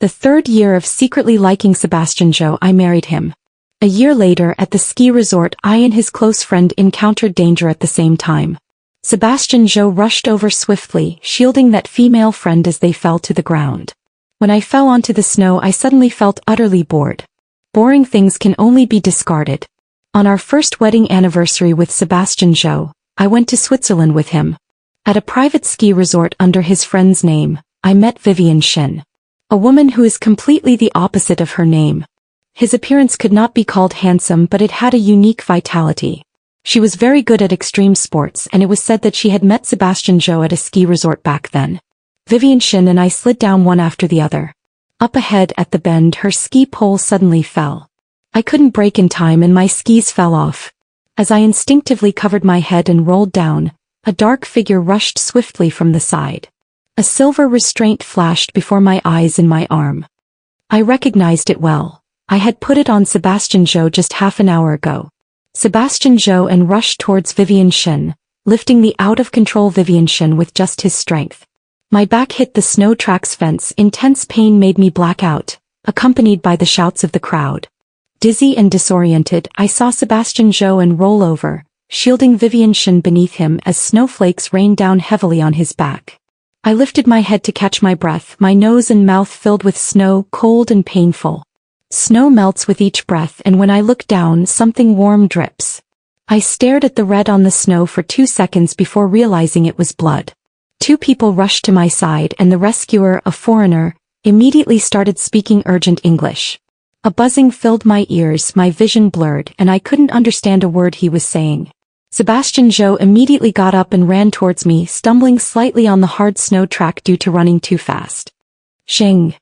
The third year of secretly liking Sebastian Joe, I married him. A year later at the ski resort, I and his close friend encountered danger at the same time. Sebastian Joe rushed over swiftly, shielding that female friend as they fell to the ground. When I fell onto the snow, I suddenly felt utterly bored. Boring things can only be discarded. On our first wedding anniversary with Sebastian Joe, I went to Switzerland with him. At a private ski resort under his friend's name, I met Vivian Shin. A woman who is completely the opposite of her name. His appearance could not be called handsome, but it had a unique vitality. She was very good at extreme sports, and it was said that she had met Sebastian Joe at a ski resort back then. Vivian Shin and I slid down one after the other. Up ahead at the bend, her ski pole suddenly fell. I couldn't brake in time and my skis fell off. As I instinctively covered my head and rolled down, a dark figure rushed swiftly from the side. A silver restraint flashed before my eyes in my arm. I recognized it well. I had put it on Sebastian Joe just half an hour ago. Sebastian Joe and rushed towards Vivian Shin, lifting the out-of-control Vivian Shin with just his strength. My back hit the snow tracks fence. Intense pain made me black out, accompanied by the shouts of the crowd. Dizzy and disoriented, I saw Sebastian Joe and roll over, shielding Vivian Shin beneath him as snowflakes rained down heavily on his back. I lifted my head to catch my breath, my nose and mouth filled with snow, cold and painful. Snow melts with each breath, and when I look down, something warm drips. I stared at the red on the snow for 2 seconds before realizing it was blood. 2 people rushed to my side, and the rescuer, a foreigner, immediately started speaking urgent English. A buzzing filled my ears, my vision blurred, and I couldn't understand a word he was saying. Sebastian Joe immediately got up and ran towards me, stumbling slightly on the hard snow track due to running too fast. Xing.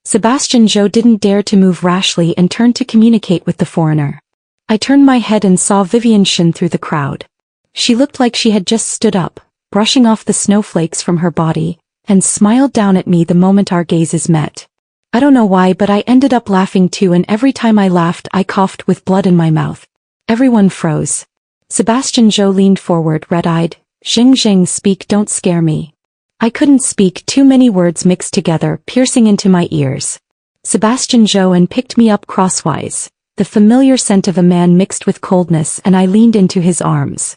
Sebastian Joe didn't dare to move rashly and turned to communicate with the foreigner. I turned my head and saw Vivian Shin through the crowd. She looked like she had just stood up, brushing off the snowflakes from her body, and smiled down at me the moment our gazes met. I don't know why, but I ended up laughing too, and every time I laughed I coughed with blood in my mouth. Everyone froze. Sebastian Joe leaned forward, red-eyed. Xing, speak, don't scare me. I couldn't speak, too many words mixed together, piercing into my ears. Sebastian Joe and picked me up crosswise, the familiar scent of a man mixed with coldness, and I leaned into his arms.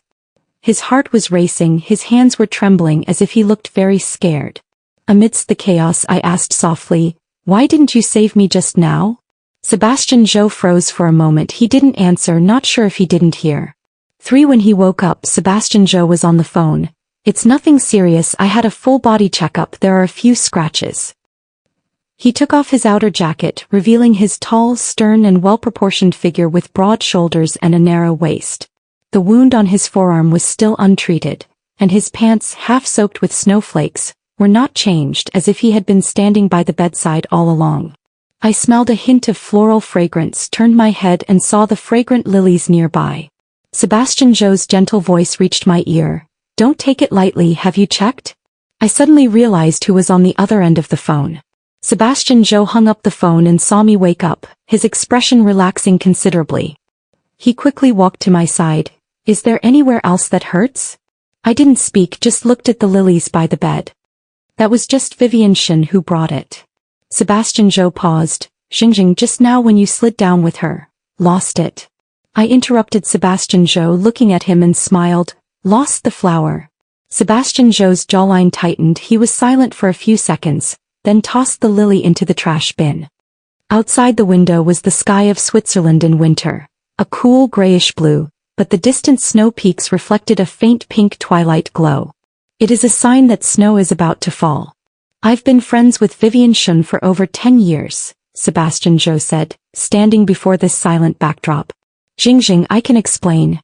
His heart was racing, his hands were trembling as if he looked very scared. Amidst the chaos I asked softly, "Why didn't you save me just now?" Sebastian Joe froze for a moment. He didn't answer, not sure if he didn't hear. 3 When he woke up, Sebastian Joe was on the phone. "It's nothing serious, I had a full body checkup, there are a few scratches." He took off his outer jacket, revealing his tall, stern and well-proportioned figure with broad shoulders and a narrow waist. The wound on his forearm was still untreated, and his pants, half soaked with snowflakes, were not changed, as if he had been standing by the bedside all along. I smelled a hint of floral fragrance, turned my head and saw the fragrant lilies nearby. Sebastian Joe's gentle voice reached my ear. "Don't take it lightly, have you checked?" I suddenly realized who was on the other end of the phone. Sebastian Joe hung up the phone and saw me wake up, his expression relaxing considerably. He quickly walked to my side. "Is there anywhere else that hurts?" I didn't speak, just looked at the lilies by the bed. "That was just Vivian Shin who brought it." Sebastian Joe paused. "Xing, just now when you slid down with her, lost it." I interrupted Sebastian Joe, looking at him, and smiled. "Lost the flower." Sebastian Joe's jawline tightened. He was silent for a few seconds, then tossed the lily into the trash bin. Outside the window was the sky of Switzerland in winter, a cool grayish blue, but the distant snow peaks reflected a faint pink twilight glow. "It is a sign that snow is about to fall. I've been friends with Vivian Shin for over 10 years, Sebastian Joe said, standing before this silent backdrop. "Xing, I can explain."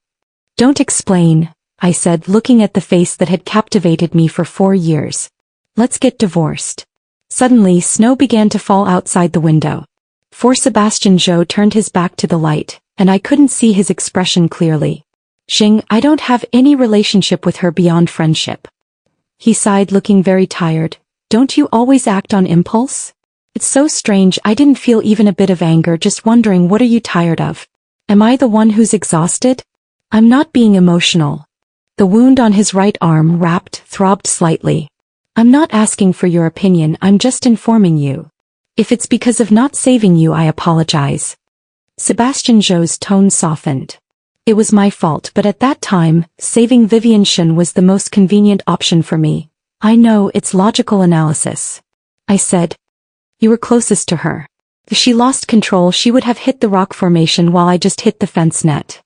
"Don't explain," I said, looking at the face that had captivated me for 4 years. "Let's get divorced." Suddenly, snow began to fall outside the window. For Sebastian Joe turned his back to the light, and I couldn't see his expression clearly. "Xing, I don't have any relationship with her beyond friendship." He sighed, looking very tired. "Don't you always act on impulse?" "It's so strange, I didn't feel even a bit of anger, just wondering, what are you tired of? Am I the one who's exhausted?" "I'm not being emotional." The wound on his right arm throbbed slightly. "I'm not asking for your opinion, I'm just informing you." If it's because of not saving you, I apologize. Sebastian Joe's tone softened. It was my fault, but at that time, saving Vivian Shen was the most convenient option for me. I know, it's logical analysis. I said. You were closest to her. If she lost control, she would have hit the rock formation while I just hit the fence net.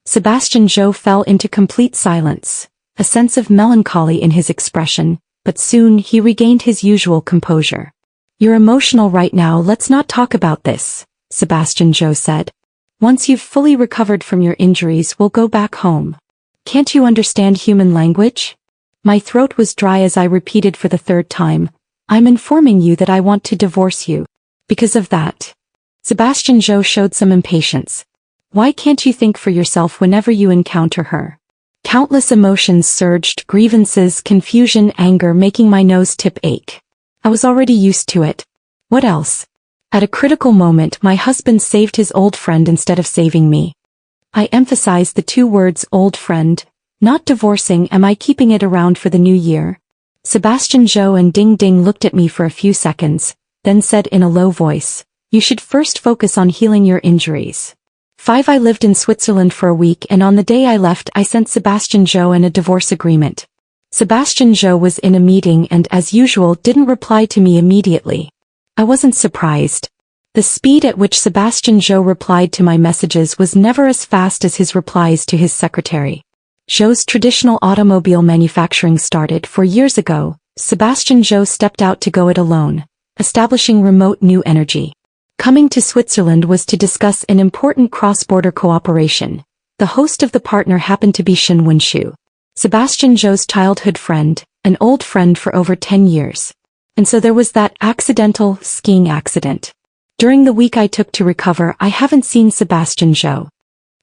Sebastian Joe fell into complete silence, a sense of melancholy in his expression, but soon he regained his usual composure. You're emotional right now, let's not talk about this, Sebastian Joe said. Once you've fully recovered from your injuries, we'll go back home. Can't you understand human language? My throat was dry as I repeated for the third time. I'm informing you that I want to divorce you. Because of that. Sebastian Joe showed some impatience. Why can't you think for yourself whenever you encounter her? Countless emotions surged, grievances, confusion, anger, making my nose tip ache. I was already used to it. What else? At a critical moment, my husband saved his old friend instead of saving me. I emphasized the two words old friend, not divorcing. Am I keeping it around for the new year? Sebastian Joe and Ding Ding looked at me for a few seconds, then said in a low voice, you should first focus on healing your injuries. 5. I lived in Switzerland for a week, and on the day I left I sent Sebastian Joe a divorce agreement. Sebastian Joe was in a meeting and as usual didn't reply to me immediately. I wasn't surprised. The speed at which Sebastian Joe replied to my messages was never as fast as his replies to his secretary. Joe's traditional automobile manufacturing started 4 years ago. Sebastian Joe stepped out to go it alone, establishing remote new energy. Coming to Switzerland was to discuss an important cross-border cooperation. The host of the partner happened to be Shen Wenshu, Sebastian Joe's childhood friend, an old friend for over 10 years. And so there was that accidental skiing accident. During the week I took to recover, I haven't seen Sebastian Joe.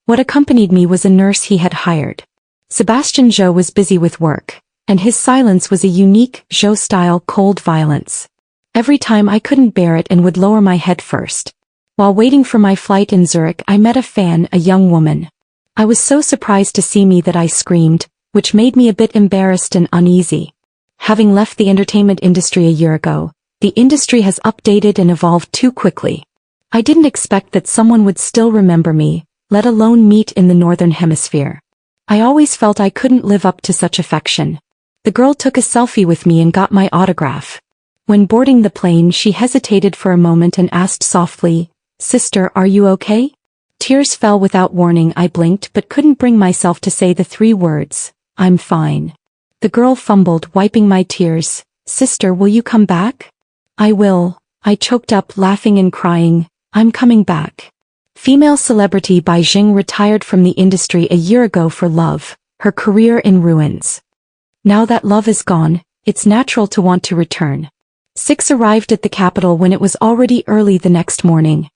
What accompanied me was a nurse he had hired. Sebastian Joe was busy with work, and his silence was a unique Joe-style cold violence. Every time I couldn't bear it and would lower my head first. While waiting for my flight in Zurich, I met a fan, a young woman. I was so surprised to see me that I screamed, which made me a bit embarrassed and uneasy. Having left the entertainment industry a year ago, the industry has updated and evolved too quickly. I didn't expect that someone would still remember me, let alone meet in the Northern Hemisphere. I always felt I couldn't live up to such affection. The girl took a selfie with me and got my autograph. When boarding the plane, she hesitated for a moment and asked softly, "Sister, are you okay?" Tears fell without warning. I blinked but couldn't bring myself to say the 3 words, "I'm fine." The girl fumbled, wiping my tears. "Sister, will you come back?" "I will," I choked up, laughing and crying. "I'm coming back." Female celebrity Bai Jing retired from the industry a year ago for love, her career in ruins. Now that love is gone, it's natural to want to return. 6 arrived at the capital when it was already early the next morning.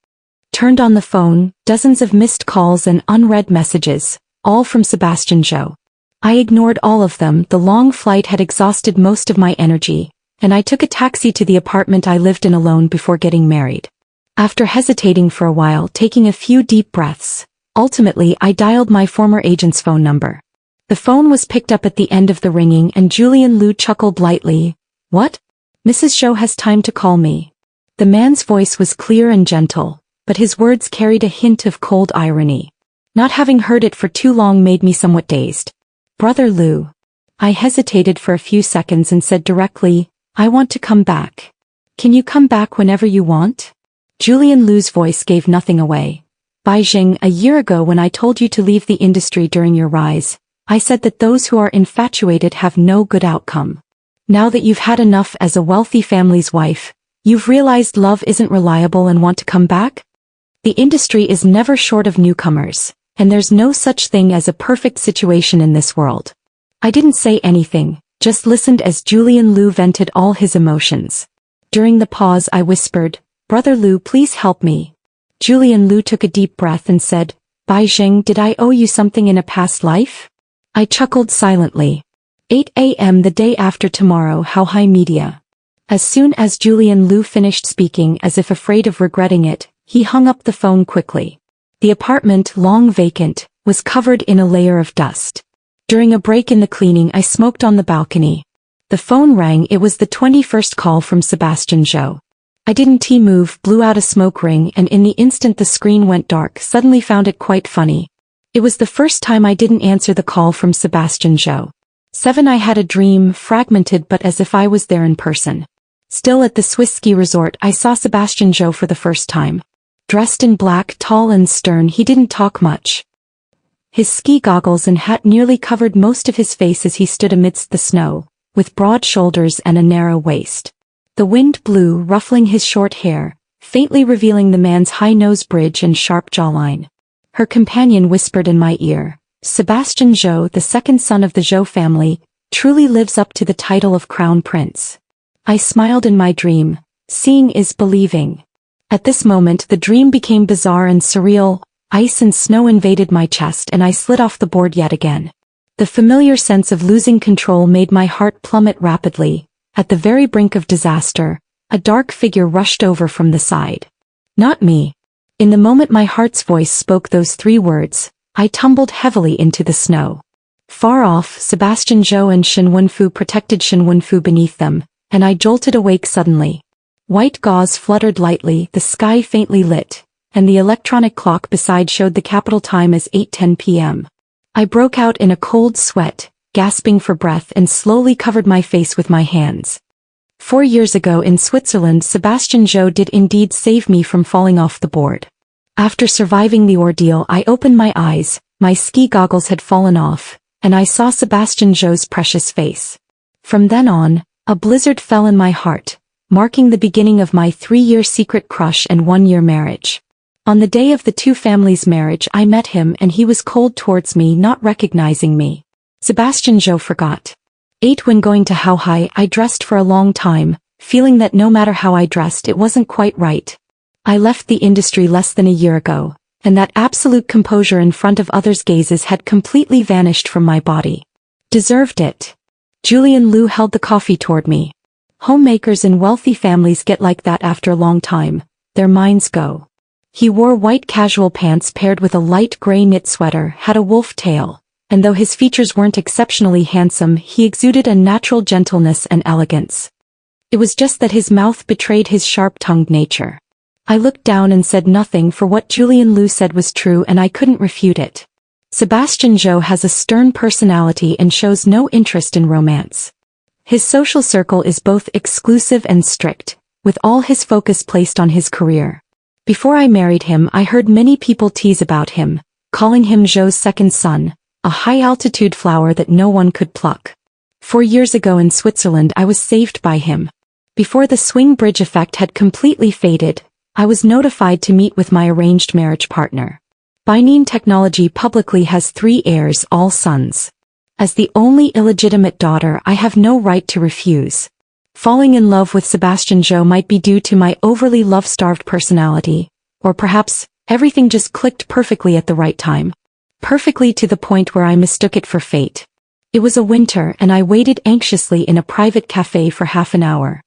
Turned on the phone, dozens of missed calls and unread messages, all from Sebastian Joe. I ignored all of them. The long flight had exhausted most of my energy, and I took a taxi to the apartment I lived in alone before getting married. After hesitating for a while, taking a few deep breaths, ultimately I dialed my former agent's phone number. The phone was picked up at the end of the ringing and Julian Liu chuckled lightly. "What? Mrs. Zhou has time to call me." The man's voice was clear and gentle, but his words carried a hint of cold irony. Not having heard it for too long made me somewhat dazed. "Brother Liu." I hesitated for a few seconds and said directly, "I want to come back." "Can you come back whenever you want?" Julian Liu's voice gave nothing away. "Bai Jing, a year ago when I told you to leave the industry during your rise, I said that those who are infatuated have no good outcome. Now that you've had enough as a wealthy family's wife, you've realized love isn't reliable and want to come back? The industry is never short of newcomers, and there's no such thing as a perfect situation in this world." I didn't say anything, just listened as Julian Liu vented all his emotions. During the pause I whispered, "Brother Liu, please help me." Julian Liu took a deep breath and said, "Bai Jing, did I owe you something in a past life?" I chuckled silently. 8 a.m. the day after tomorrow. How high media. As soon as Julian Liu finished speaking, as if afraid of regretting it, he hung up the phone quickly. The apartment, long vacant, was covered in a layer of dust. During a break in the cleaning I smoked on the balcony. The phone rang. It was the 21st call from Sebastian Joe. I didn't move, blew out a smoke ring, and in the instant the screen went dark, suddenly found it quite funny. It was the first time I didn't answer the call from Sebastian Joe. 7. I had a dream, fragmented but as if I was there in person. Still at the Swiss ski resort, I saw Sebastian Joe for the first time. Dressed in black, tall and stern, he didn't talk much. His ski goggles and hat nearly covered most of his face as he stood amidst the snow, with broad shoulders and a narrow waist. The wind blew, ruffling his short hair, faintly revealing the man's high nose bridge and sharp jawline. Her companion whispered in my ear, "Sebastian Joe, the second son of the Joe family, truly lives up to the title of Crown Prince." I smiled in my dream. Seeing is believing. At this moment the dream became bizarre and surreal. Ice and snow invaded my chest and I slid off the board yet again. The familiar sense of losing control made my heart plummet rapidly. At the very brink of disaster, a dark figure rushed over from the side. Not me. In the moment my heart's voice spoke those 3 words, I tumbled heavily into the snow. Far off, Sebastian Joe and Shin Wenfu protected Shin Wenfu beneath them, and I jolted awake suddenly. White gauze fluttered lightly, the sky faintly lit, and the electronic clock beside showed the capital time as 8:10 p.m. I broke out in a cold sweat, gasping for breath, and slowly covered my face with my hands. 4 years ago in Switzerland, Sebastian Joe did indeed save me from falling off the board. After surviving the ordeal, I opened my eyes, my ski goggles had fallen off, and I saw Sebastian Joe's precious face. From then on, a blizzard fell in my heart, marking the beginning of my 3-year secret crush and 1-year marriage. On the day of the 2 families' marriage, I met him and he was cold towards me, not recognizing me. Sebastian Joe forgot. 8. When going to Hauhai, I dressed for a long time, feeling that no matter how I dressed it wasn't quite right. I left the industry less than a year ago, and that absolute composure in front of others' gazes had completely vanished from my body. Deserved it. Julian Liu held the coffee toward me. Homemakers in wealthy families get like that after a long time, their minds go. He wore white casual pants paired with a light gray knit sweater, had a wolf tail, and though his features weren't exceptionally handsome, he exuded a natural gentleness and elegance. It was just that his mouth betrayed his sharp-tongued nature. I looked down and said nothing, for what Julian Liu said was true and I couldn't refute it. Sebastian Joe has a stern personality and shows no interest in romance. His social circle is both exclusive and strict, with all his focus placed on his career. Before I married him, I heard many people tease about him, calling him Joe's second son, a high-altitude flower that no one could pluck. 4 years ago in Switzerland I was saved by him. Before the swing bridge effect had completely faded, I was notified to meet with my arranged marriage partner. Binene Technology publicly has 3 heirs, all sons. As the only illegitimate daughter, I have no right to refuse. Falling in love with Sebastian Joe might be due to my overly love-starved personality, or perhaps everything just clicked perfectly at the right time. Perfectly to the point where I mistook it for fate. It was a winter and I waited anxiously in a private cafe for half an hour.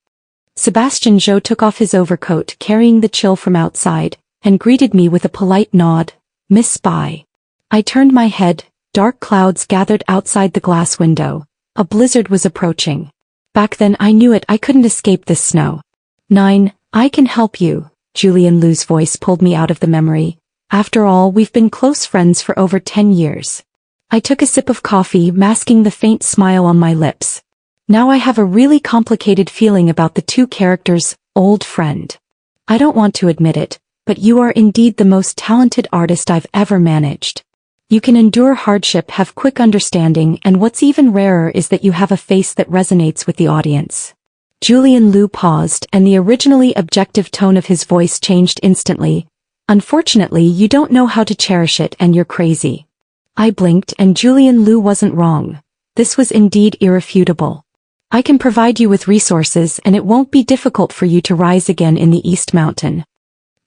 Sebastian Joe took off his overcoat, carrying the chill from outside, and greeted me with a polite nod, "Miss Spy." I turned my head. Dark clouds gathered outside the glass window. A blizzard was approaching. Back then I knew it, I couldn't escape this snow. 9. I can help you. Julian Liu's voice pulled me out of the memory. After all, we've been close friends for over 10 years. I took a sip of coffee, masking the faint smile on my lips. Now I have a really complicated feeling about the 2 characters, old friend. I don't want to admit it, but you are indeed the most talented artist I've ever managed. You can endure hardship, have quick understanding, and what's even rarer is that you have a face that resonates with the audience. Julian Liu paused, and the originally objective tone of his voice changed instantly. Unfortunately, you don't know how to cherish it and you're crazy. I blinked and Julian Liu wasn't wrong. This was indeed irrefutable. I can provide you with resources and it won't be difficult for you to rise again in the East Mountain.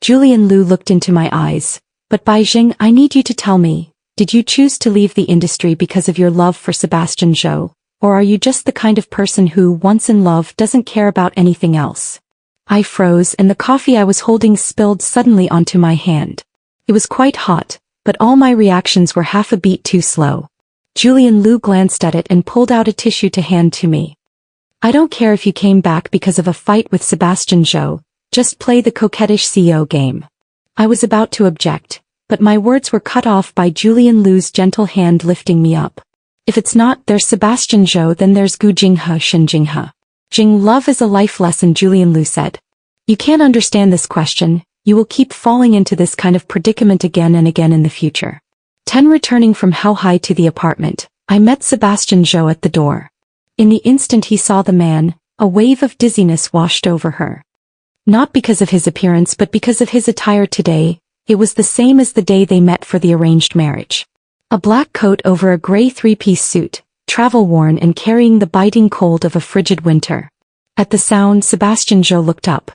Julian Liu looked into my eyes. But Beijing, I need you to tell me. Did you choose to leave the industry because of your love for Sebastian Joe, or are you just the kind of person who, once in love, doesn't care about anything else? I froze and the coffee I was holding spilled suddenly onto my hand. It was quite hot, but all my reactions were half a beat too slow. Julian Liu glanced at it and pulled out a tissue to hand to me. I don't care if you came back because of a fight with Sebastian Joe, Just play the coquettish CEO game. I was about to object, but my words were cut off by Julian Liu's gentle hand lifting me up. If it's not there's Sebastian Zhou, then there's Gu Jinghe Shen Jinghe. Jing, love is a life lesson, Julian Liu said. You can't understand this question, you will keep falling into this kind of predicament again and again in the future. 10 Returning from How High to the apartment, I met Sebastian Zhou at the door. In the instant he saw the man, a wave of dizziness washed over her. Not because of his appearance but because of his attire today. It was the same as the day they met for the arranged marriage. A black coat over a gray three-piece suit, travel-worn and carrying the biting cold of a frigid winter. At the sound, Sebastian Zhou looked up.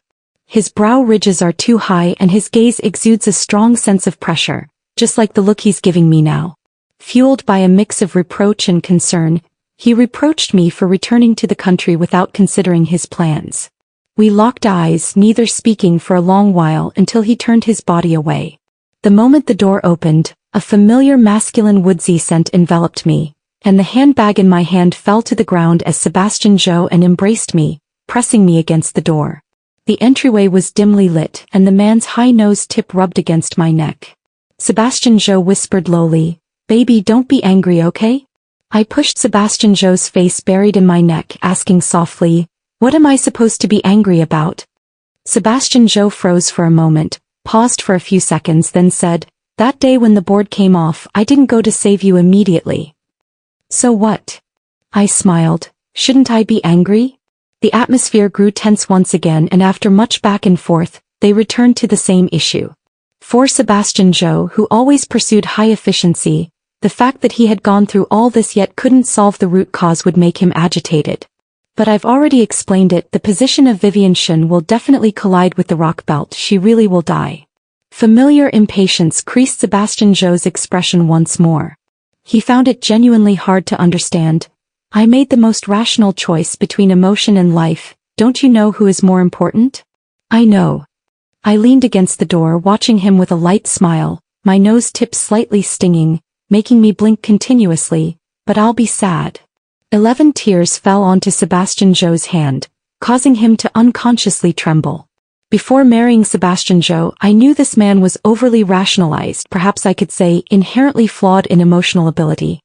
His brow ridges are too high and his gaze exudes a strong sense of pressure, just like the look he's giving me now. Fueled by a mix of reproach and concern, he reproached me for returning to the country without considering his plans. We locked eyes, neither speaking for a long while until he turned his body away. The moment the door opened, a familiar masculine woodsy scent enveloped me, and the handbag in my hand fell to the ground as Sebastian Zhou embraced me, pressing me against the door. The entryway was dimly lit and the man's high nose tip rubbed against my neck. Sebastian Zhou whispered lowly, "Baby, don't be angry, okay?" I pushed Sebastian Zhou's face buried in my neck, asking softly, "What am I supposed to be angry about?" Sebastian Zhou froze for a moment, paused for a few seconds, then said, "That day when the board came off, I didn't go to save you immediately." "So what?" I smiled. "Shouldn't I be angry?" The atmosphere grew tense once again, and after much back and forth, they returned to the same issue. For Sebastian Zhou, who always pursued high efficiency, the fact that he had gone through all this yet couldn't solve the root cause would make him agitated. But I've already explained it, the position of Vivian Shen will definitely collide with the rock belt, she really will die. Familiar impatience creased Sebastian Zhou's expression once more. He found it genuinely hard to understand. I made the most rational choice between emotion and life, don't you know who is more important? I know. I leaned against the door watching him with a light smile, my nose tip slightly stinging, making me blink continuously, but I'll be sad. 11 tears fell onto Sebastian Zhou's hand, causing him to unconsciously tremble. Before marrying Sebastian Zhou, I knew this man was overly rationalized, perhaps I could say inherently flawed in emotional ability.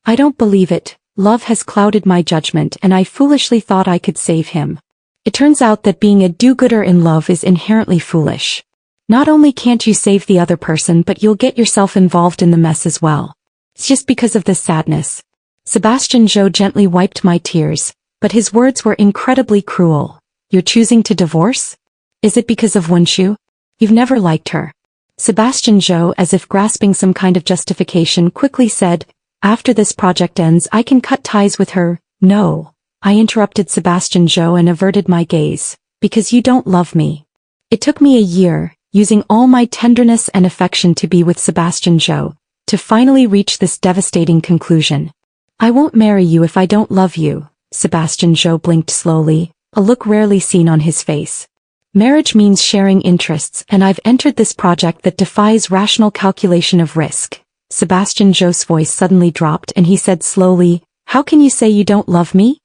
I don't believe it, love has clouded my judgment and I foolishly thought I could save him. It turns out that being a do-gooder in love is inherently foolish. Not only can't you save the other person but you'll get yourself involved in the mess as well. It's just because of this sadness. Sebastian Zhou gently wiped my tears, but his words were incredibly cruel. You're choosing to divorce? Is it because of Wenshu? You've never liked her. Sebastian Zhou, as if grasping some kind of justification, quickly said, after this project ends I can cut ties with her. No. I interrupted Sebastian Zhou and averted my gaze. Because you don't love me. It took me a year, using all my tenderness and affection to be with Sebastian Zhou, to finally reach this devastating conclusion. I won't marry you if I don't love you. Sebastian Zhou blinked slowly, a look rarely seen on his face. Marriage means sharing interests and I've entered this project that defies rational calculation of risk. Sebastian Zhou's voice suddenly dropped and he said slowly, how can you say you don't love me?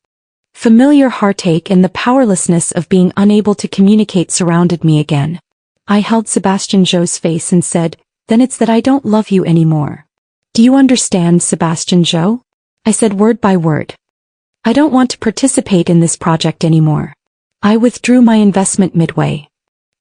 Familiar heartache and the powerlessness of being unable to communicate surrounded me again. I held Sebastian Zhou's face and said, then it's that I don't love you anymore. Do you understand, Sebastian Zhou? I said word by word. I don't want to participate in this project anymore. I withdrew my investment midway.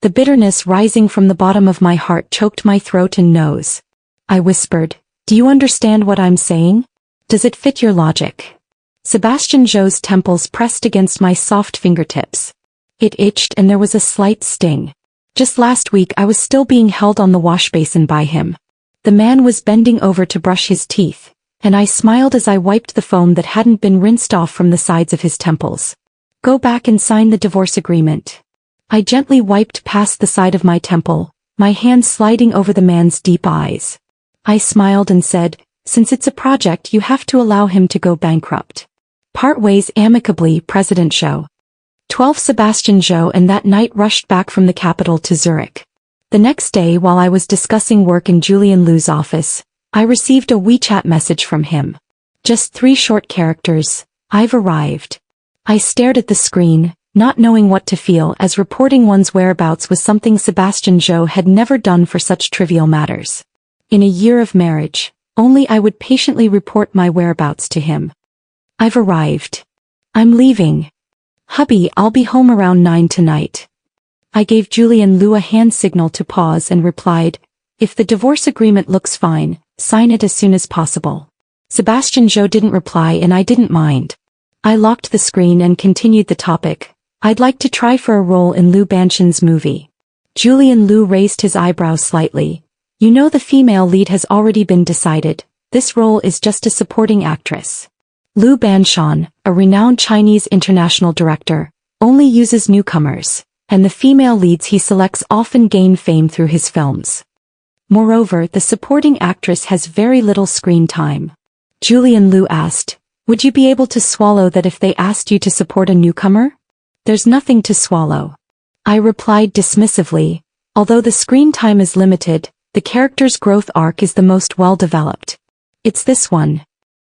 The bitterness rising from the bottom of my heart choked my throat and nose. I whispered, do you understand what I'm saying? Does it fit your logic? Sebastian Zhou's temples pressed against my soft fingertips. It itched and there was a slight sting. Just last week I was still being held on the wash basin by him. The man was bending over to brush his teeth, and I smiled as I wiped the foam that hadn't been rinsed off from the sides of his temples. Go back and sign the divorce agreement. I gently wiped past the side of my temple, my hand sliding over the man's deep eyes. I smiled and said, since it's a project you have to allow him to go bankrupt. Part ways amicably, President Zhou. 12 Sebastian Zhou and that night rushed back from the capital to Zurich. The next day while I was discussing work in Julian Liu's office, I received a WeChat message from him. Just 3 short characters, I've arrived. I stared at the screen, not knowing what to feel as reporting one's whereabouts was something Sebastian Joe had never done for such trivial matters. In a year of marriage, only I would patiently report my whereabouts to him. I've arrived. I'm leaving. Hubby, I'll be home around 9 tonight. I gave Julian Liu a hand signal to pause and replied, if the divorce agreement looks fine, sign it as soon as possible. Sebastian Joe didn't reply and I didn't mind. I locked the screen and continued the topic. I'd like to try for a role in Liu Banshan's movie. Julian Liu raised his eyebrows slightly. You know the female lead has already been decided. This role is just a supporting actress. Liu Banshan, a renowned Chinese international director, only uses newcomers, and the female leads he selects often gain fame through his films. Moreover, the supporting actress has very little screen time. Julian Liu asked, would you be able to swallow that if they asked you to support a newcomer? There's nothing to swallow. I replied dismissively, although the screen time is limited, the character's growth arc is the most well-developed. It's this one.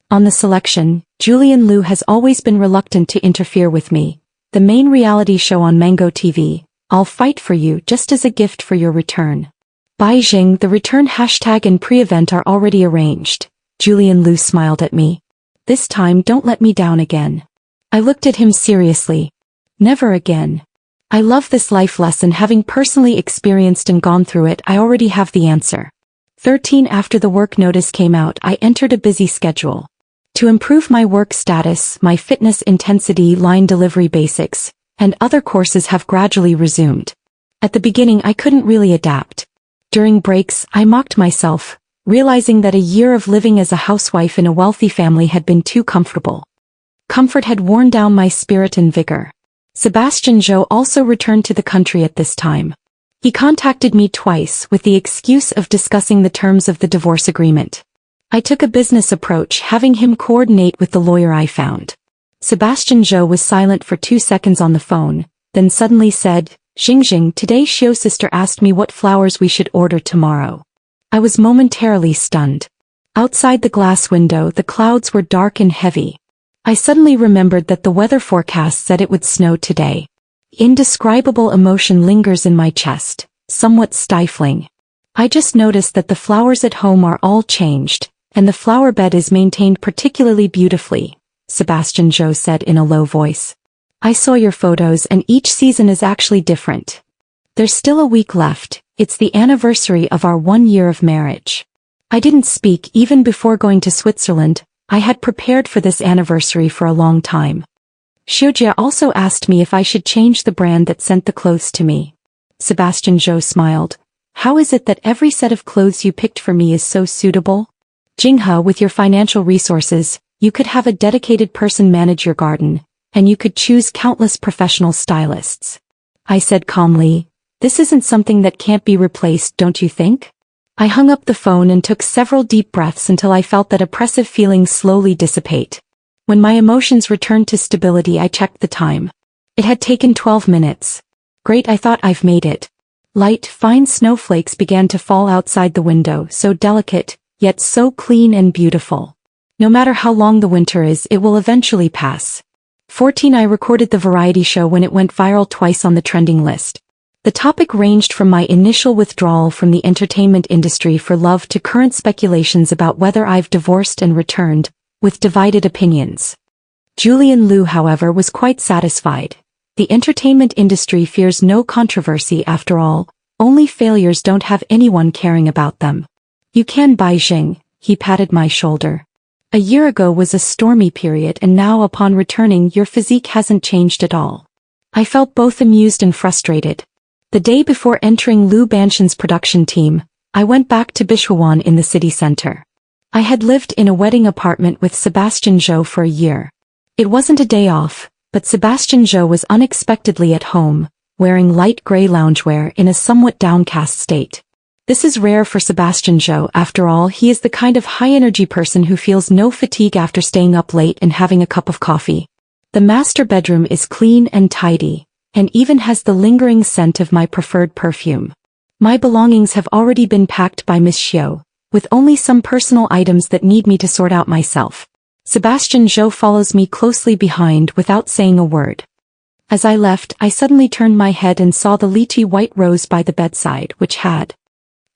On the selection, Julian Liu has always been reluctant to interfere with me. The main reality show on Mango TV, I'll fight for you just as a gift for your return. Beijing, the return hashtag and pre-event are already arranged. Julian Liu smiled at me. This time don't let me down again. I looked at him seriously. Never again. I love this life lesson, having personally experienced and gone through it. I already have the answer. 13 After the work notice came out, I entered a busy schedule. To improve my work status, my fitness intensity, line delivery basics, and other courses have gradually resumed. At the beginning I couldn't really adapt. During breaks, I mocked myself, realizing that a year of living as a housewife in a wealthy family had been too comfortable. Comfort had worn down my spirit and vigor. Sebastian Joe also returned to the country at this time. He contacted me twice with the excuse of discussing the terms of the divorce agreement. I took a business approach, having him coordinate with the lawyer I found. Sebastian Joe was silent for 2 seconds on the phone, then suddenly said, Xingxing, today Xiu's sister asked me what flowers we should order tomorrow. I was momentarily stunned. Outside the glass window the clouds were dark and heavy. I suddenly remembered that the weather forecast said it would snow today. Indescribable emotion lingers in my chest, somewhat stifling. I just noticed that the flowers at home are all changed, and the flower bed is maintained particularly beautifully, Sebastian Joe said in a low voice. I saw your photos and each season is actually different. There's still a week left, it's the anniversary of our 1 year of marriage. I didn't speak even before going to Switzerland. I had prepared for this anniversary for a long time. Xiujia also asked me if I should change the brand that sent the clothes to me. Sebastian Joe smiled. How is it that every set of clothes you picked for me is so suitable? Jinghe, with your financial resources, you could have a dedicated person manage your garden, and you could choose countless professional stylists. I said calmly, this isn't something that can't be replaced, don't you think? I hung up the phone and took several deep breaths until I felt that oppressive feeling slowly dissipate. When my emotions returned to stability, I checked the time. It had taken 12 minutes. Great, I thought, I've made it. Light, fine snowflakes began to fall outside the window, so delicate, yet so clean and beautiful. No matter how long the winter is, it will eventually pass. 14 I recorded the variety show when it went viral twice on the trending list. The topic ranged from my initial withdrawal from the entertainment industry for love to current speculations about whether I've divorced and returned, with divided opinions. Julian Liu, however, was quite satisfied. The entertainment industry fears no controversy after all, only failures don't have anyone caring about them. You can, Beijing, he patted my shoulder. A year ago was a stormy period and now upon returning your physique hasn't changed at all. I felt both amused and frustrated. The day before entering Liu Banshan's production team, I went back to Bishuan in the city center. I had lived in a wedding apartment with Sebastian Joe for a year. It wasn't a day off, but Sebastian Joe was unexpectedly at home, wearing light gray loungewear in a somewhat downcast state. This is rare for Sebastian Joe. After all, he is the kind of high-energy person who feels no fatigue after staying up late and having a cup of coffee. The master bedroom is clean and tidy, and even has the lingering scent of my preferred perfume. My belongings have already been packed by Miss Xiu, with only some personal items that need me to sort out myself. Sebastian Joe follows me closely behind without saying a word. As I left, I suddenly turned my head and saw the leafy white rose by the bedside, which had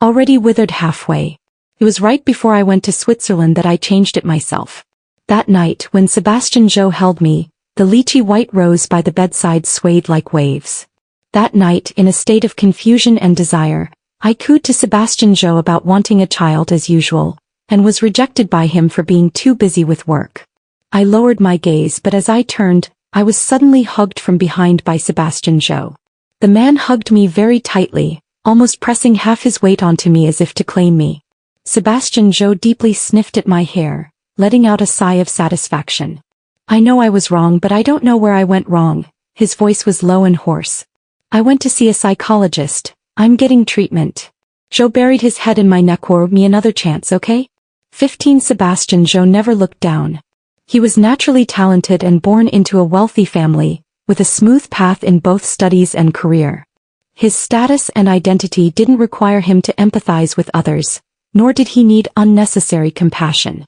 already withered halfway. It was right before I went to Switzerland that I changed it myself. That night, when Sebastian Joe held me, the leafy white rose by the bedside swayed like waves. That night, in a state of confusion and desire, I cooed to Sebastian Joe about wanting a child as usual, and was rejected by him for being too busy with work. I lowered my gaze, but as I turned, I was suddenly hugged from behind by Sebastian Joe. The man hugged me very tightly, almost pressing half his weight onto me as if to claim me. Sebastian Joe deeply sniffed at my hair, letting out a sigh of satisfaction. I know I was wrong, but I don't know where I went wrong. His voice was low and hoarse. I went to see a psychologist. I'm getting treatment. Joe buried his head in my neck. Give me another chance, okay? 15 Sebastian Joe never looked down. He was naturally talented and born into a wealthy family, with a smooth path in both studies and career. His status and identity didn't require him to empathize with others, nor did he need unnecessary compassion.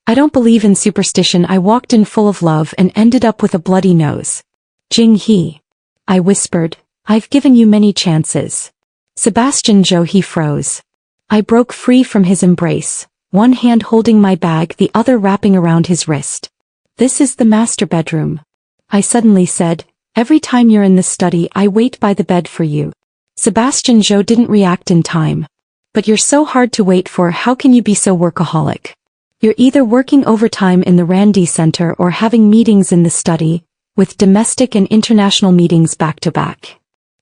I don't believe in superstition. I walked in full of love and ended up with a bloody nose. Jing he. I whispered, I've given you many chances. Sebastian Joe, he froze. I broke free from his embrace, one hand holding my bag, the other wrapping around his wrist. This is the master bedroom. I suddenly said, every time you're in the study I wait by the bed for you. Sebastian Joe didn't react in time. But you're so hard to wait for. How can you be so workaholic? You're either working overtime in the Randy Center or having meetings in the study, with domestic and international meetings back to back.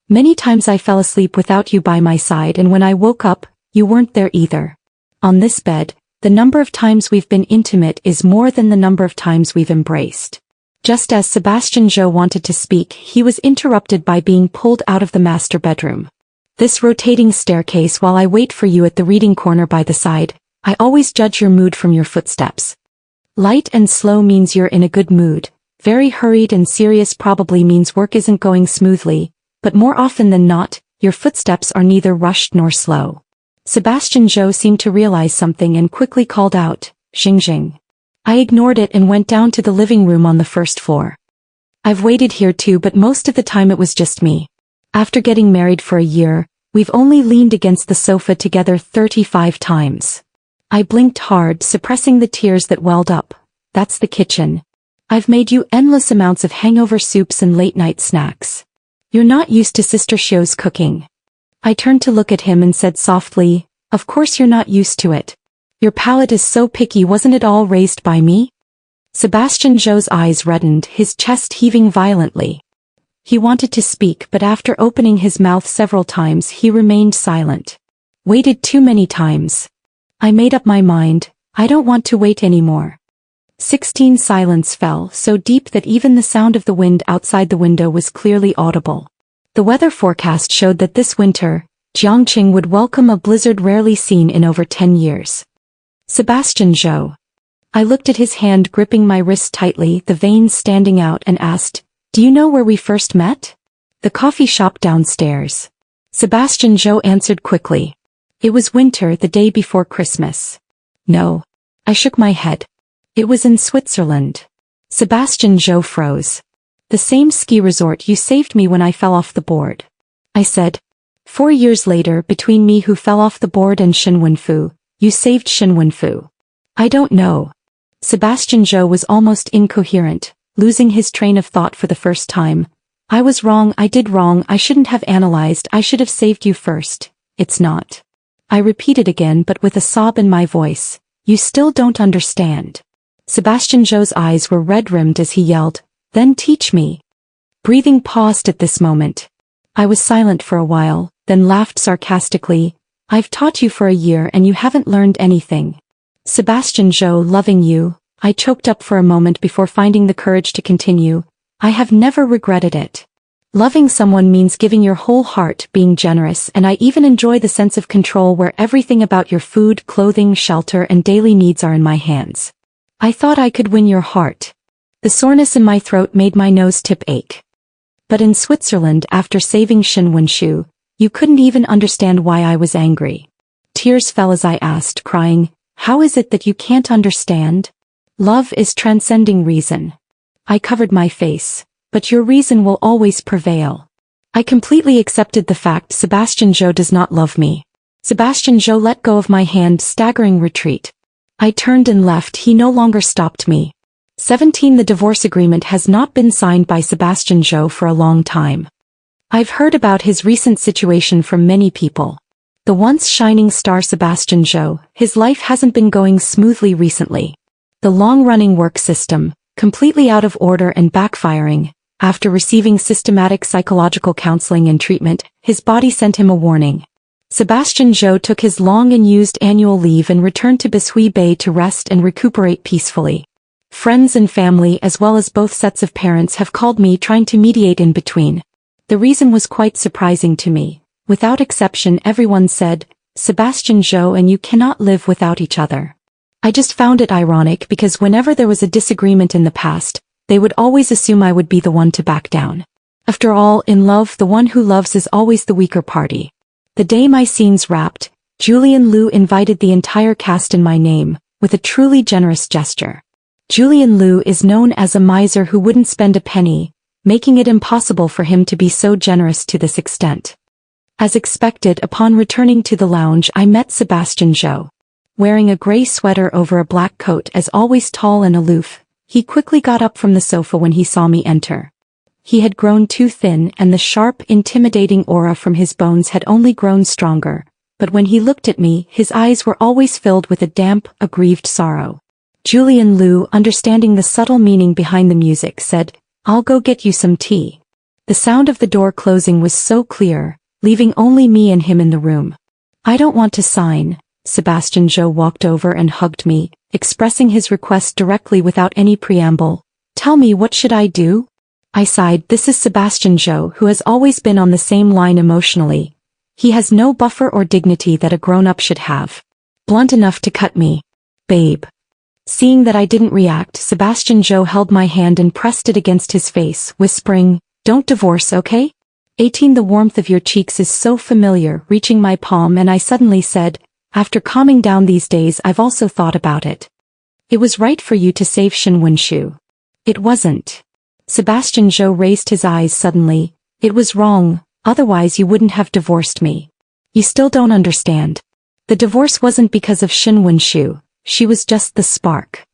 Many times I fell asleep without you by my side, and when I woke up, you weren't there either. On this bed, the number of times we've been intimate is more than the number of times we've embraced. Just as Sebastian Joe wanted to speak, he was interrupted by being pulled out of the master bedroom. This rotating staircase while I wait for you at the reading corner by the side. I always judge your mood from your footsteps. Light and slow means you're in a good mood. Very hurried and serious probably means work isn't going smoothly, but more often than not, your footsteps are neither rushed nor slow. Sebastian Joe seemed to realize something and quickly called out, Xing Xing. I ignored it and went down to the living room on the first floor. I've waited here too, but most of the time it was just me. After getting married for a year, we've only leaned against the sofa together 35 times. I blinked hard, suppressing the tears that welled up. That's the kitchen. I've made you endless amounts of hangover soups and late-night snacks. You're not used to Sister Shio's cooking. I turned to look at him and said softly, of course you're not used to it. Your palate is so picky. Wasn't it all raised by me? Sebastian Joe's eyes reddened, his chest heaving violently. He wanted to speak, but after opening his mouth several times he remained silent. Waited too many times. I made up my mind, I don't want to wait anymore. 16 Silence fell, so deep that even the sound of the wind outside the window was clearly audible. The weather forecast showed that this winter, Jiangqing would welcome a blizzard rarely seen in over 10 years. Sebastian Joe. I looked at his hand gripping my wrist tightly, the veins standing out, and asked, do you know where we first met? The coffee shop downstairs. Sebastian Joe answered quickly. It was winter, the day before Christmas. No. I shook my head. It was in Switzerland. Sebastian Joe froze. The same ski resort you saved me when I fell off the board. I said. 4 years later, between me who fell off the board and Shin Wenfu, you saved Shin Wenfu. I don't know. Sebastian Joe was almost incoherent, losing his train of thought for the first time. I was wrong, I did wrong, I shouldn't have analyzed, I should have saved you first. It's not. I repeated again, but with a sob in my voice. You still don't understand. Sebastian Joe's eyes were red-rimmed as he yelled, then teach me. Breathing paused at this moment. I was silent for a while, then laughed sarcastically. I've taught you for a year and you haven't learned anything. Sebastian Joe, loving you, I choked up for a moment before finding the courage to continue. I have never regretted it. Loving someone means giving your whole heart, being generous, and I even enjoy the sense of control where everything about your food, clothing, shelter, and daily needs are in my hands. I thought I could win your heart. The soreness in my throat made my nose tip ache. But in Switzerland, after saving Shin Wenshu, you couldn't even understand why I was angry. Tears fell as I asked, crying, how is it that you can't understand? Love is transcending reason. I covered my face. but your reason will always prevail. I completely accepted the fact Sebastian Joe does not love me. Sebastian Joe let go of my hand, staggering retreat. I turned and left. He no longer stopped me. 17. The divorce agreement has not been signed by Sebastian Joe for a long time. I've heard about his recent situation from many people. The once shining star Sebastian Joe, his life hasn't been going smoothly recently. The long-running work system, completely out of order and backfiring. After receiving systematic psychological counseling and treatment, his body sent him a warning. Sebastian Joe took his long and used annual leave and returned to Bishui Bay to rest and recuperate peacefully. Friends and family as well as both sets of parents have called me trying to mediate in between. The reason was quite surprising to me. Without exception, everyone said, Sebastian Joe and you cannot live without each other. I just found it ironic because whenever there was a disagreement in the past, they would always assume I would be the one to back down. After all, in love, the one who loves is always the weaker party. The day my scenes wrapped, Julian Liu invited the entire cast in my name, with a truly generous gesture. Julian Liu is known as a miser who wouldn't spend a penny, making it impossible for him to be so generous to this extent. As expected, upon returning to the lounge I met Sebastian Joe. Wearing a gray sweater over a black coat, as always tall and aloof, he quickly got up from the sofa when he saw me enter. He had grown too thin and the sharp, intimidating aura from his bones had only grown stronger, but when he looked at me, his eyes were always filled with a damp, aggrieved sorrow. Julian Liu, understanding the subtle meaning behind the music, said, I'll go get you some tea. The sound of the door closing was so clear, leaving only me and him in the room. I don't want to sign. Sebastian Joe walked over and hugged me, expressing his request directly without any preamble. Tell me, what should I do? I sighed. This is Sebastian Joe, who has always been on the same line emotionally. He has no buffer or dignity that a grown-up should have. Blunt enough to cut me. Babe. Seeing that I didn't react, Sebastian Joe held my hand and pressed it against his face, whispering, Don't divorce, okay? 18. The warmth of your cheeks is so familiar, reaching my palm, and I suddenly said, After calming down these days, I've also thought about it. It was right for you to save Shin Winshu. It wasn't. Sebastian Joe raised his eyes suddenly. It was wrong, otherwise you wouldn't have divorced me. You still don't understand. The divorce wasn't because of Shin Winshu, she was just the spark.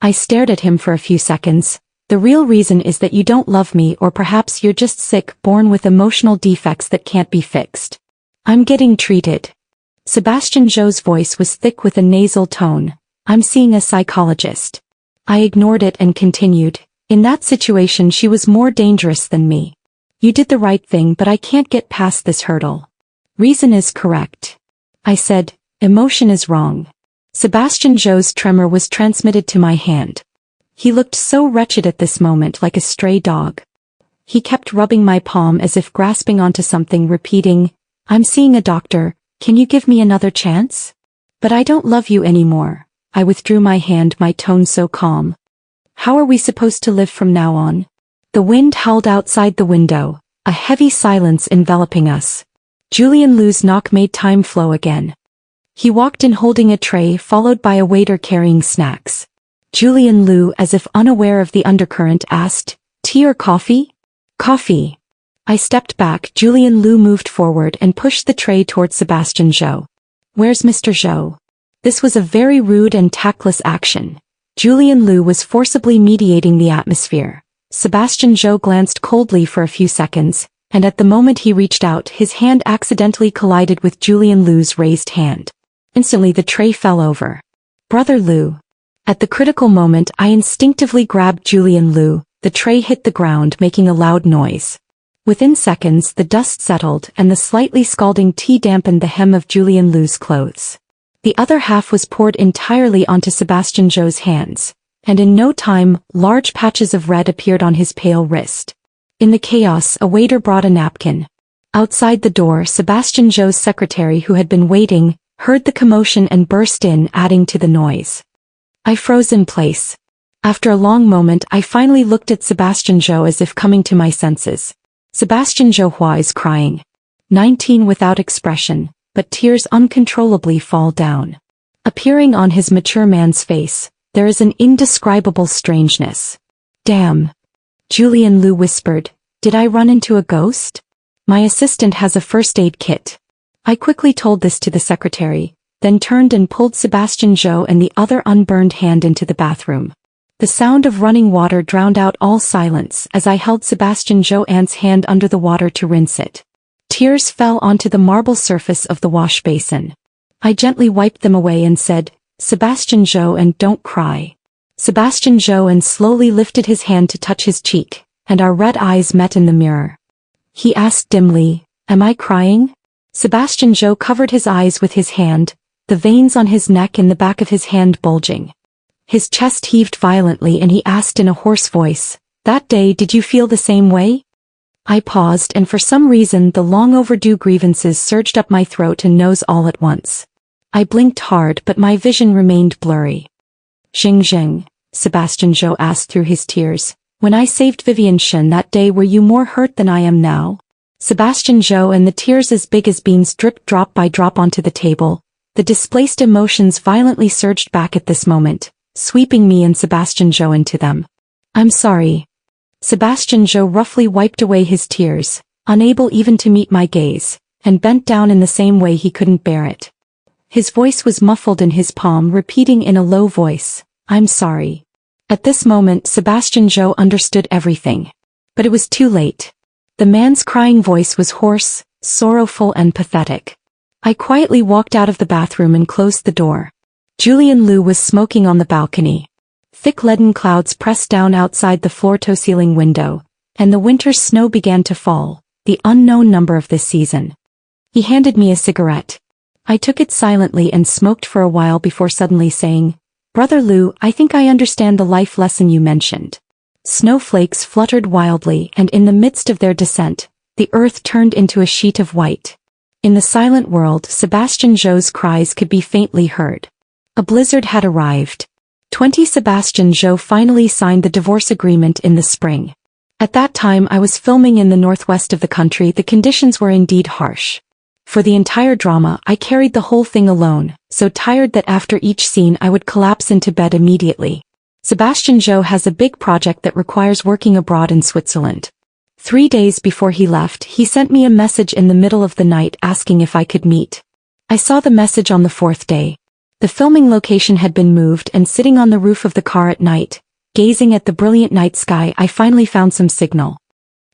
I stared at him for a few seconds. The real reason is that you don't love me, or perhaps you're just sick, born with emotional defects that can't be fixed. I'm getting treated. Sebastian Joe's voice was thick with a nasal tone. I'm seeing a psychologist. I ignored it and continued. In that situation she was more dangerous than me. You did the right thing, but I can't get past this hurdle. Reason is correct. I said, emotion is wrong. Sebastian Joe's tremor was transmitted to my hand. He looked so wretched at this moment, like a stray dog. He kept rubbing my palm as if grasping onto something, repeating, I'm seeing a doctor, can you give me another chance? But I don't love you anymore. I withdrew my hand, my tone so calm. How are we supposed to live from now on? The wind howled outside the window, a heavy silence enveloping us. Julian Liu's knock made time flow again. He walked in holding a tray, followed by a waiter carrying snacks. Julian Liu, as if unaware of the undercurrent, asked, Tea or coffee? Coffee. I stepped back. Julian Liu moved forward and pushed the tray towards Sebastian Joe. Where's Mr. Joe? This was a very rude and tactless action. Julian Liu was forcibly mediating the atmosphere. Sebastian Joe glanced coldly for a few seconds, and at the moment he reached out, his hand accidentally collided with Julian Liu's raised hand. Instantly the tray fell over. Brother Liu. At the critical moment I instinctively grabbed Julian Liu. The tray hit the ground, making a loud noise. Within seconds the dust settled and the slightly scalding tea dampened the hem of Julian Liu's clothes. The other half was poured entirely onto Sebastian Joe's hands, and in no time, large patches of red appeared on his pale wrist. In the chaos, a waiter brought a napkin. Outside the door, Sebastian Joe's secretary, who had been waiting, heard the commotion and burst in, adding to the noise. I froze in place. After a long moment, I finally looked at Sebastian Joe as if coming to my senses. Sebastian Joe Hua is crying. 19 without expression, but tears uncontrollably fall down. Appearing on his mature man's face, there is an indescribable strangeness. Damn. Julian Liu whispered, "Did I run into a ghost? My assistant has a first aid kit." I quickly told this to the secretary, then turned and pulled Sebastian Joe and the other unburned hand into the bathroom. The sound of running water drowned out all silence as I held Sebastian Joe Ant's hand under the water to rinse it. Tears fell onto the marble surface of the wash basin. I gently wiped them away and said, "Sebastian Joe, and don't cry." Sebastian Joe and slowly lifted his hand to touch his cheek, and our red eyes met in the mirror. He asked dimly, "Am I crying?" Sebastian Joe covered his eyes with his hand, the veins on his neck and the back of his hand bulging. His chest heaved violently and he asked in a hoarse voice, "That day did you feel the same way?" I paused and for some reason the long overdue grievances surged up my throat and nose all at once. I blinked hard but my vision remained blurry. "Xing," Sebastian Joe asked through his tears, "when I saved Vivian Shen that day were you more hurt than I am now?" Sebastian Joe and the tears as big as beans dripped drop by drop onto the table. The displaced emotions violently surged back at this moment, sweeping me and Sebastian Joe into them. "I'm sorry." Sebastian Joe roughly wiped away his tears, unable even to meet my gaze, and bent down in the same way he couldn't bear it. His voice was muffled in his palm, repeating in a low voice, "I'm sorry." At this moment Sebastian Joe understood everything. But it was too late. The man's crying voice was hoarse, sorrowful and pathetic. I quietly walked out of the bathroom and closed the door. Julian Liu was smoking on the balcony. Thick leaden clouds pressed down outside the floor-to-ceiling window, and the winter snow began to fall, the unknown number of this season. He handed me a cigarette. I took it silently and smoked for a while before suddenly saying, "Brother Liu, I think I understand the life lesson you mentioned." Snowflakes fluttered wildly and in the midst of their descent, the earth turned into a sheet of white. In the silent world Sebastian Joe's cries could be faintly heard. A blizzard had arrived. 20 Sebastian Joe finally signed the divorce agreement in the spring. At that time I was filming in the northwest of the country. The conditions were indeed harsh. For the entire drama I carried the whole thing alone, so tired that after each scene I would collapse into bed immediately. Sebastian Joe has a big project that requires working abroad in Switzerland. 3 days before he left he sent me a message in the middle of the night asking if I could meet. I saw the message on the 4th day. The filming location had been moved and sitting on the roof of the car at night, gazing at the brilliant night sky, I finally found some signal.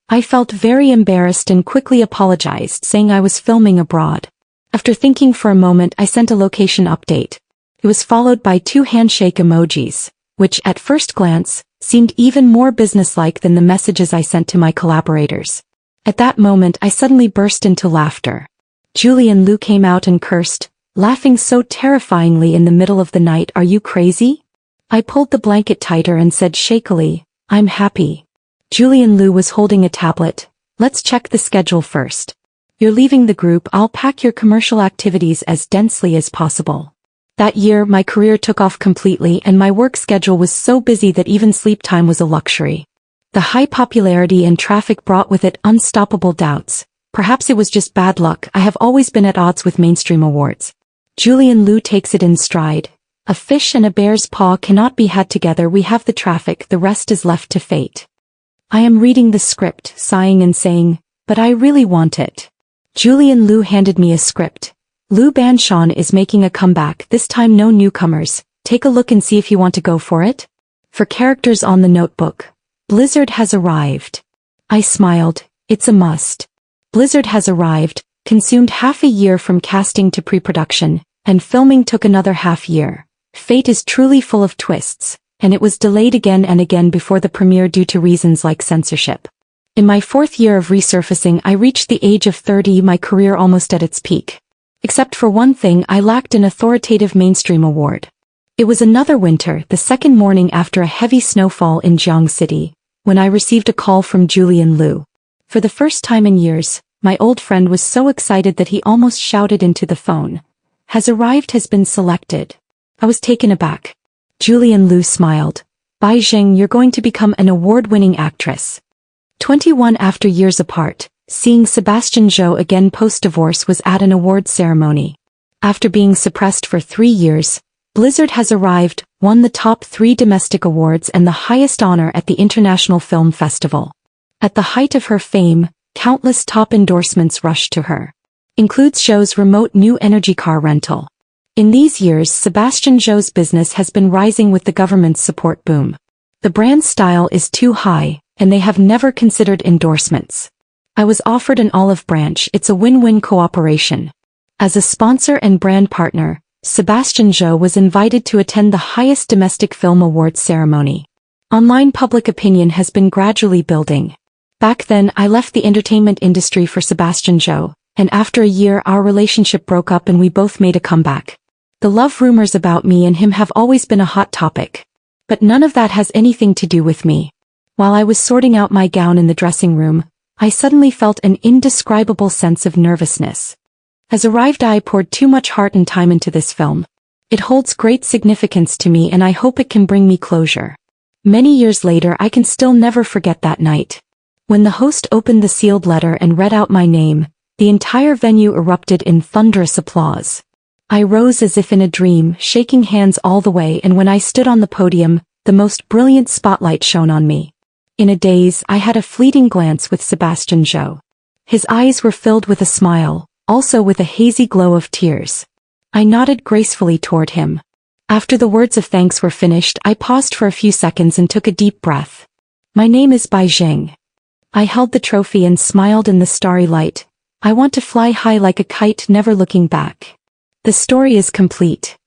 I felt very embarrassed and quickly apologized, saying I was filming abroad. After thinking for a moment I sent a location update. It was followed by 2 handshake emojis, which at first glance seemed even more businesslike than the messages I sent to my collaborators. At that moment I suddenly burst into laughter. Julian Liu came out and cursed, laughing so terrifyingly in the middle of the night, "Are you crazy?" I pulled the blanket tighter and said shakily, "I'm happy." Julian Liu was holding a tablet. "Let's check the schedule first. You're leaving the group. I'll pack your commercial activities as densely as possible." That year my career took off completely and my work schedule was so busy that even sleep time was a luxury. The high popularity and traffic brought with it unstoppable doubts. Perhaps it was just bad luck. I have always been at odds with mainstream awards. Julian Liu takes it in stride. "A fish and a bear's paw cannot be had together. We have the traffic, the rest is left to fate." I am reading the script, sighing and saying, "But I really want it." Julian Liu handed me a script. "Liu Banshan is making a comeback, this time no newcomers. Take a look and see if you want to go for it." For characters on the notebook, "Blizzard has arrived." I smiled. It's a must. Blizzard has arrived, consumed half a year from casting to pre-production, and filming took another half year. Fate is truly full of twists, and it was delayed again and again before the premiere due to reasons like censorship. In my 4th year of resurfacing I reached the age of 30, my career almost at its peak. Except for one thing, I lacked an authoritative mainstream award. It was another winter, the second morning after a heavy snowfall in Jiang City, when I received a call from Julian Liu. For the first time in years, my old friend was so excited that he almost shouted into the phone. "Has arrived, has been selected." I was taken aback. Julian Liu smiled. "Bai Jing, you're going to become an award-winning actress." 21 after years apart, seeing Sebastian Joe again post-divorce was at an award ceremony. After being suppressed for 3 years, Blizzard has arrived, won the top 3 domestic awards and the highest honor at the International Film Festival. At the height of her fame, countless top endorsements rushed to her. Includes Zhou's remote new energy car rental. In these years, Sebastian Zhou's business has been rising with the government's support boom. The brand's style is too high, and they have never considered endorsements. I was offered an olive branch. It's a win-win cooperation. As a sponsor and brand partner, Sebastian Zhou was invited to attend the highest domestic film awards ceremony. Online public opinion has been gradually building. Back then, I left the entertainment industry for Sebastian Zhou, and after a year our relationship broke up and we both made a comeback. The love rumors about me and him have always been a hot topic. But none of that has anything to do with me. While I was sorting out my gown in the dressing room, I suddenly felt an indescribable sense of nervousness. As arrived, I poured too much heart and time into this film. It holds great significance to me and I hope it can bring me closure. Many years later I can still never forget that night. When the host opened the sealed letter and read out my name, the entire venue erupted in thunderous applause. I rose as if in a dream, shaking hands all the way, and when I stood on the podium, the most brilliant spotlight shone on me. In a daze, I had a fleeting glance with Sebastian Zhou. His eyes were filled with a smile, also with a hazy glow of tears. I nodded gracefully toward him. After the words of thanks were finished, I paused for a few seconds and took a deep breath. My name is Bai Zheng. I held the trophy and smiled in the starry light. I want to fly high like a kite, never looking back. The story is complete.